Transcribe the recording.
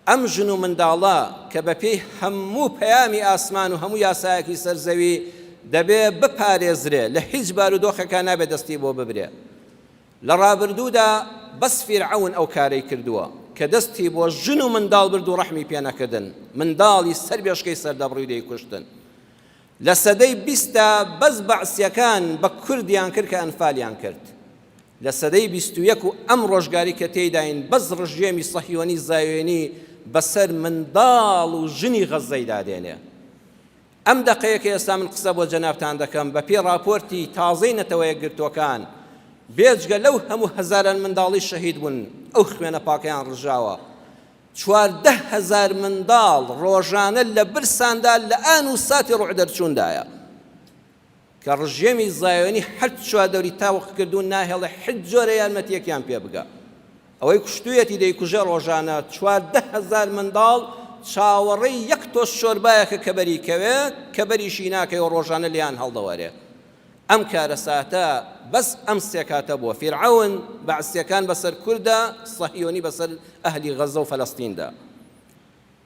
ئەم ژن و منداڵە کە بە پێی هەموو پەیامی ئاسمان و هەموو یاسایەکی سەرزەوی دەبێ بپارێزرێ، لە هیچ بارودۆخێکا نابێت دەستی بۆ ببرێ. لە ڕابردوودا بەس فیرعەون ئەو کارەی کردووە کە دەستی بۆ ژن و منداڵ برد و ڕەحمی پێ نەکردن، منداڵی سەر بێشکەی سەردەبڕی دەیکوشتن. لە سەدەی 20 بەس بەعسیەکان بە کوردیان کرد کە ئەنفالیان کرد. لە سەدەی 21 و ئەم ڕۆژگاری کە تێداین بەس ڕژێمی صهیۆنی زایۆنی بەسەر منداڵ و ژنی غەزەی دادێنێ. ئەم دەقەیە کە ئێستا من قسە بۆ جەنابتان دەکەم بە پێی راپۆرتی تازەی نەتەوە یەکگرتوەکان بێجگە لەو هەموو هەزاران منداڵی شەهید بوون ئەو خوێنە پاکەیان ڕژاوە. 14,000 منداڵ ڕۆژانە لە برساندا لە ئان و ساتی ڕوعدەرچووندایە کە ڕژێمی زایۆنی هەر چوادەوری تاوەق کردوون ناهێڵە حد جۆرە یارمەتیەکیان پێ بگە. ئەوەی کوشتوویەتی دەیکوژە ڕۆژانە 14,000 منداڵ چاوەڕێی یەک تۆش شۆربایەکە کە بەریکەوێت کە بەریشی ناکەی و ڕۆژانە لیان هەڵدەوەرێ. ئەم کارە ساتە بەس ئەم سێکاتە بووە فیرعەون بەعسیەکان بەسەر کووردا، صهیۆنی بەسەر ئەهلی غەزە و فەلەستیندا.